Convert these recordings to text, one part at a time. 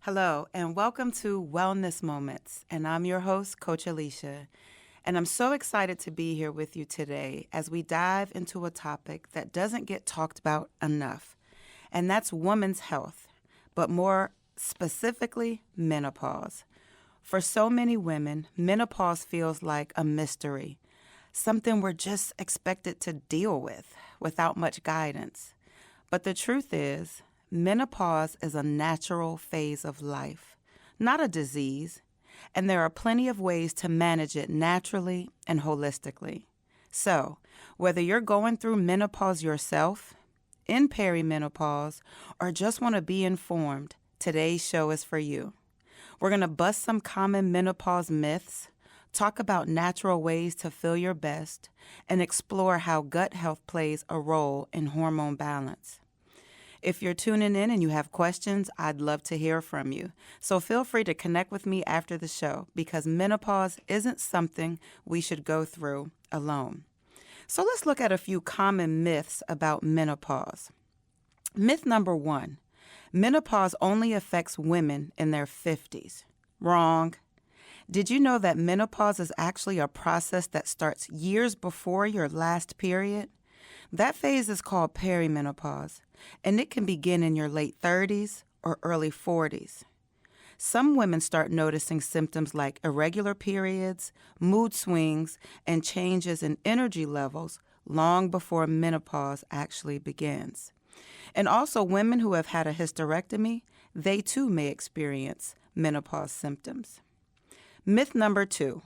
Hello, and welcome to Wellness Moments. And I'm your host, Coach Alysia. And I'm so excited to be here with you today as we dive into a topic that doesn't get talked about enough, and that's women's health, but more specifically, menopause. For so many women, menopause feels like a mystery, something we're just expected to deal with without much guidance. But the truth is, menopause is a natural phase of life, not a disease, and there are plenty of ways to manage it naturally and holistically. So, whether you're going through menopause yourself, in perimenopause, or just want to be informed, today's show is for you. We're going to bust some common menopause myths, talk about natural ways to feel your best, and explore how gut health plays a role in hormone balance. If you're tuning in and you have questions, I'd love to hear from you. So feel free to connect with me after the show because menopause isn't something we should go through alone. So let's look at a few common myths about menopause. Myth number 1, menopause only affects women in their 50s. Wrong. Did you know that menopause is actually a process that starts years before your last period? That phase is called perimenopause, and it can begin in your late 30s or early 40s. Some women start noticing symptoms like irregular periods, mood swings, and changes in energy levels long before menopause actually begins. And also women who have had a hysterectomy, they too may experience menopause symptoms. Myth number 2,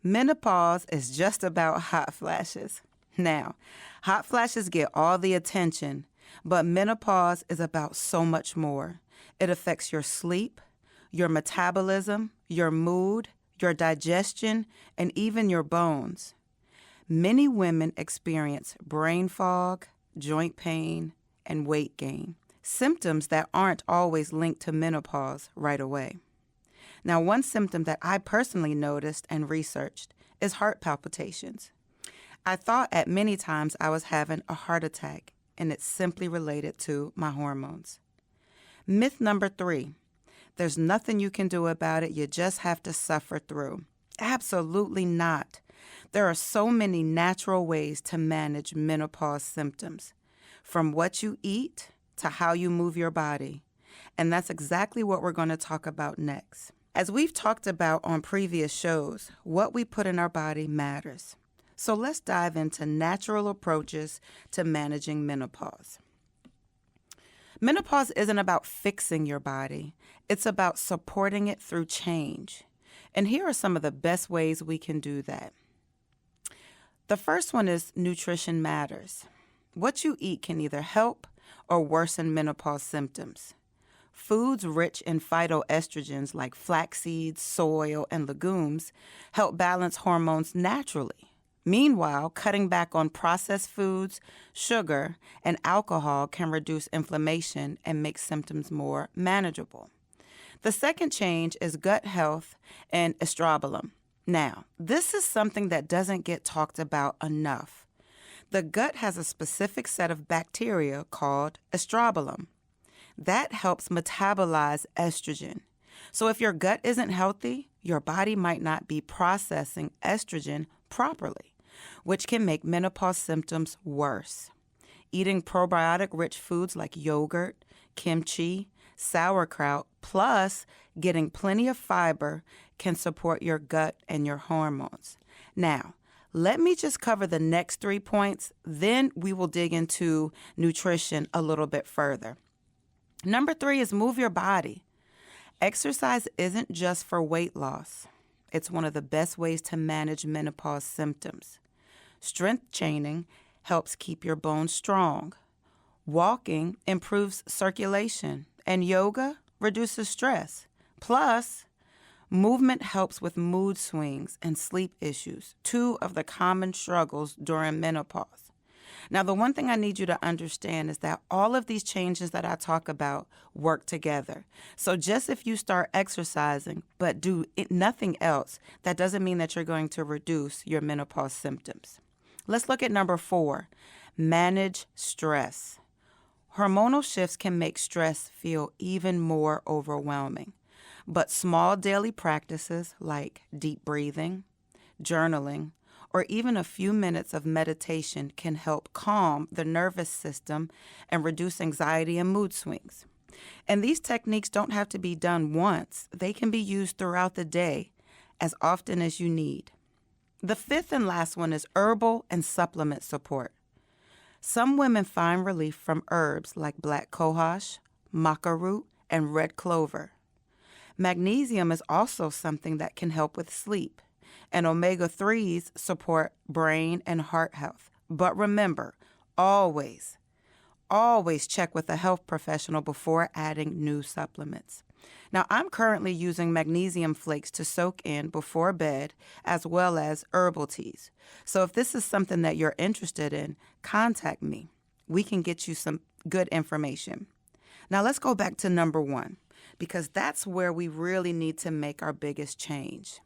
menopause is just about hot flashes. Now, hot flashes get all the attention, but menopause is about so much more. It affects your sleep, your metabolism, your mood, your digestion, and even your bones. Many women experience brain fog, joint pain, and weight gain, symptoms that aren't always linked to menopause right away. Now, one symptom that I personally noticed and researched is heart palpitations. I thought at many times I was having a heart attack, and it's simply related to my hormones. Myth number 3, there's nothing you can do about it, you just have to suffer through. Absolutely not. There are so many natural ways to manage menopause symptoms, from what you eat to how you move your body. And that's exactly what we're going to talk about next. As we've talked about on previous shows, what we put in our body matters. So let's dive into natural approaches to managing menopause. Menopause isn't about fixing your body. It's about supporting it through change. And here are some of the best ways we can do that. The first one is nutrition matters. What you eat can either help or worsen menopause symptoms. Foods rich in phytoestrogens like flax seeds, soy, and legumes help balance hormones naturally. Meanwhile, cutting back on processed foods, sugar, and alcohol can reduce inflammation and make symptoms more manageable. The second change is gut health and estrobolome. Now, this is something that doesn't get talked about enough. The gut has a specific set of bacteria called estrobolome. That helps metabolize estrogen. So if your gut isn't healthy, your body might not be processing estrogen properly, which can make menopause symptoms worse. Eating probiotic-rich foods like yogurt, kimchi, sauerkraut, plus getting plenty of fiber can support your gut and your hormones. Now, let me just cover the next 3 points, then we will dig into nutrition a little bit further. Number 3 is move your body. Exercise isn't just for weight loss. It's one of the best ways to manage menopause symptoms. Strength training helps keep your bones strong. Walking improves circulation, and yoga reduces stress. Plus, movement helps with mood swings and sleep issues, 2 of the common struggles during menopause. Now, the one thing I need you to understand is that all of these changes that I talk about work together. So just if you start exercising but do nothing else, that doesn't mean that you're going to reduce your menopause symptoms. Let's look at number 4, manage stress. Hormonal shifts can make stress feel even more overwhelming. But small daily practices like deep breathing, journaling, or even a few minutes of meditation can help calm the nervous system and reduce anxiety and mood swings. And these techniques don't have to be done once. They can be used throughout the day as often as you need. The fifth and last one is herbal and supplement support. Some women find relief from herbs like black cohosh, maca root, and red clover. Magnesium is also something that can help with sleep, and omega-3s support brain and heart health. But remember, always check with a health professional before adding new supplements. Now, I'm currently using magnesium flakes to soak in before bed, as well as herbal teas. So if this is something that you're interested in, contact me. We can get you some good information. Now, let's go back to number 1, because that's where we really need to make our biggest change.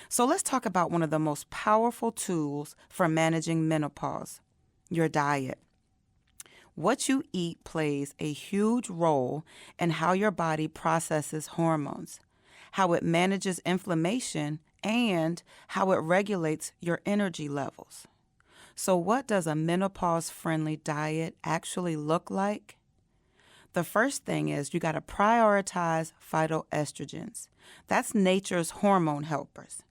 So let's talk about one of the most powerful tools for managing menopause, your diet. What you eat plays a huge role in how your body processes hormones, how it manages inflammation, and how it regulates your energy levels. So what does a menopause-friendly diet actually look like? The first thing is you got to prioritize phytoestrogens. That's nature's hormone helpers.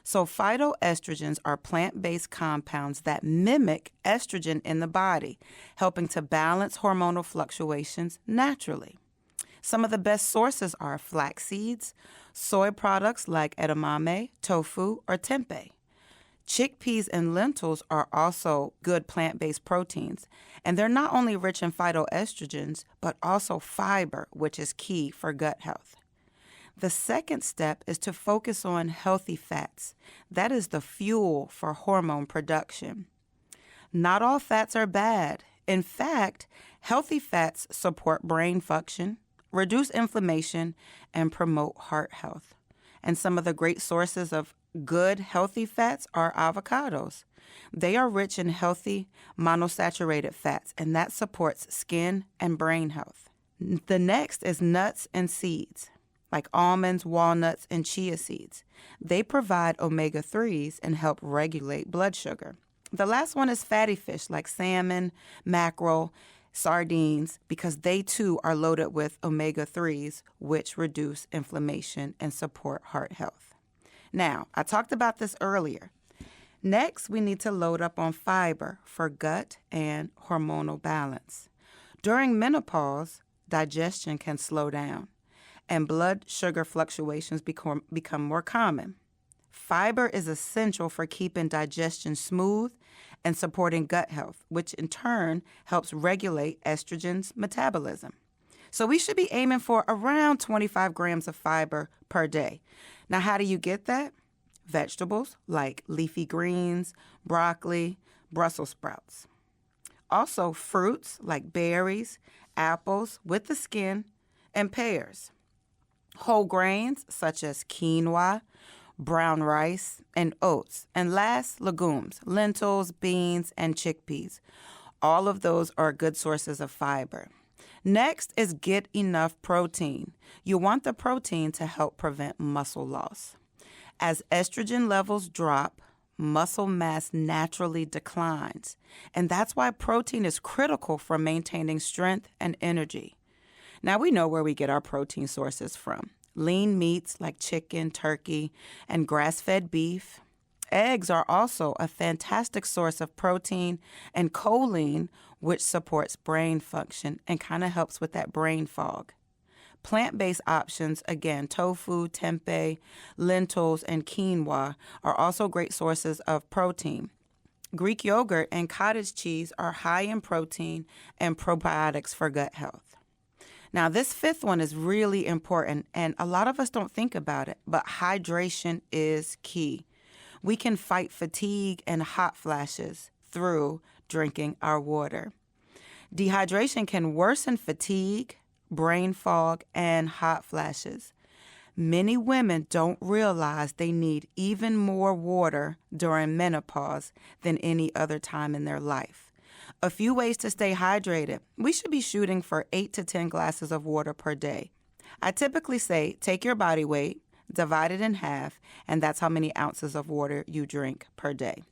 So phytoestrogens are plant-based compounds that mimic estrogen in the body, helping to balance hormonal fluctuations naturally. Some of the best sources are flax seeds, soy products like edamame, tofu, or tempeh. Chickpeas and lentils are also good plant-based proteins, and they're not only rich in phytoestrogens, but also fiber, which is key for gut health. The second step is to focus on healthy fats. That is the fuel for hormone production. Not all fats are bad. In fact, healthy fats support brain function, reduce inflammation, and promote heart health. And some of the great sources of good, healthy fats are avocados. They are rich in healthy monosaturated fats, and that supports skin and brain health. The next is nuts and seeds, like almonds, walnuts, and chia seeds. They provide omega-3s and help regulate blood sugar. The last one is fatty fish like salmon, mackerel, sardines, because they too are loaded with omega-3s, which reduce inflammation and support heart health. Now, I talked about this earlier. Next, we need to load up on fiber for gut and hormonal balance. During menopause, digestion can slow down, and blood sugar fluctuations become more common. Fiber is essential for keeping digestion smooth and supporting gut health, which in turn helps regulate estrogen's metabolism. So we should be aiming for around 25 grams of fiber per day. Now, how do you get that? Vegetables like leafy greens, broccoli, Brussels sprouts. Also, fruits like berries, apples with the skin, and pears. Whole grains such as quinoa, brown rice, and oats. And last, legumes, lentils, beans, and chickpeas. All of those are good sources of fiber. Next is get enough protein. You want the protein to help prevent muscle loss. As estrogen levels drop, muscle mass naturally declines. And that's why protein is critical for maintaining strength and energy. Now we know where we get our protein sources from. Lean meats like chicken, turkey, and grass-fed beef. Eggs are also a fantastic source of protein and choline, which supports brain function and kind of helps with that brain fog. Plant-based options, again, tofu, tempeh, lentils, and quinoa are also great sources of protein. Greek yogurt and cottage cheese are high in protein and probiotics for gut health. Now, this fifth one is really important, and a lot of us don't think about it, but hydration is key. We can fight fatigue and hot flashes through drinking our water. Dehydration can worsen fatigue, brain fog, and hot flashes. Many women don't realize they need even more water during menopause than any other time in their life. A few ways to stay hydrated. We should be shooting for 8 to 10 glasses of water per day. I typically say take your body weight, divide it in half, and that's how many ounces of water you drink per day.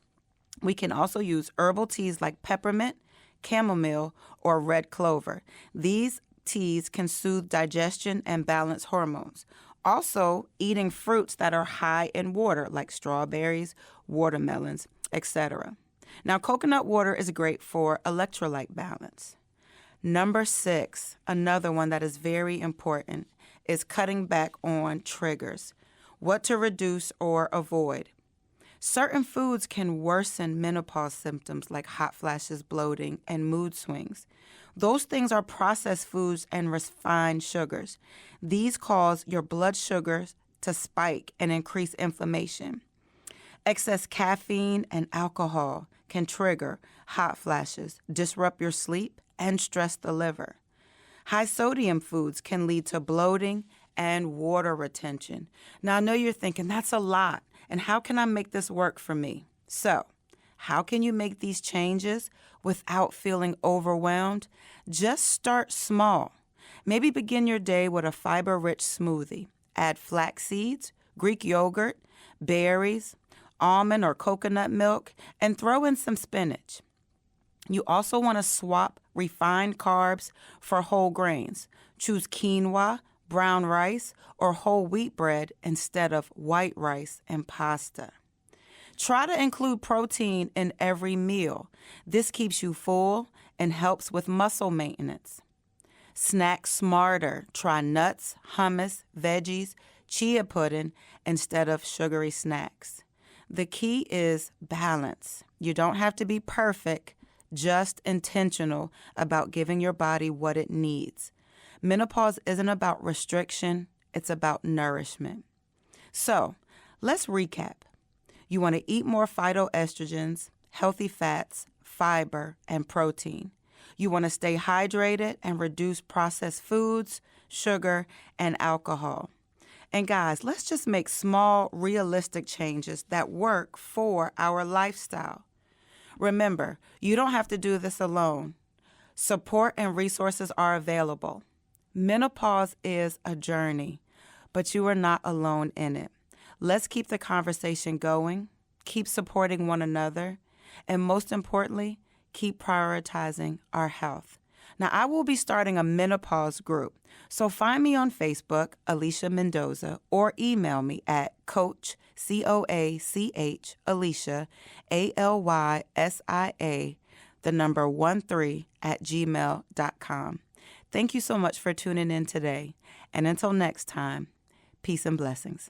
We can also use herbal teas like peppermint, chamomile, or red clover. These teas can soothe digestion and balance hormones. Also, eating fruits that are high in water like strawberries, watermelons, etc. Now, coconut water is great for electrolyte balance. Number 6, another one that is very important, is cutting back on triggers. What to reduce or avoid. Certain foods can worsen menopause symptoms like hot flashes, bloating, and mood swings. Those things are processed foods and refined sugars. These cause your blood sugars to spike and increase inflammation. Excess caffeine and alcohol can trigger hot flashes, disrupt your sleep, and stress the liver. High sodium foods can lead to bloating and water retention. Now, I know you're thinking, that's a lot, and how can I make this work for me? So, how can you make these changes without feeling overwhelmed? Just start small. Maybe begin your day with a fiber-rich smoothie. Add flax seeds, Greek yogurt, berries, almond or coconut milk, and throw in some spinach. You also want to swap refined carbs for whole grains. Choose quinoa, brown rice, or whole wheat bread instead of white rice and pasta. Try to include protein in every meal. This keeps you full and helps with muscle maintenance. Snack smarter. Try nuts, hummus, veggies, chia pudding instead of sugary snacks. The key is balance. You don't have to be perfect, just intentional about giving your body what it needs. Menopause isn't about restriction, it's about nourishment. So, let's recap. You want to eat more phytoestrogens, healthy fats, fiber, and protein. You want to stay hydrated and reduce processed foods, sugar, and alcohol. And guys, let's just make small, realistic changes that work for our lifestyle. Remember, you don't have to do this alone. Support and resources are available. Menopause is a journey, but you are not alone in it. Let's keep the conversation going, keep supporting one another, and most importantly, keep prioritizing our health. Now, I will be starting a menopause group, so find me on Facebook, Alysia Mendoza, or email me at Coach, C-O-A-C-H, Alysia, A-L-Y-S-I-A, 13, @gmail.com. Thank you so much for tuning in today, and until next time, peace and blessings.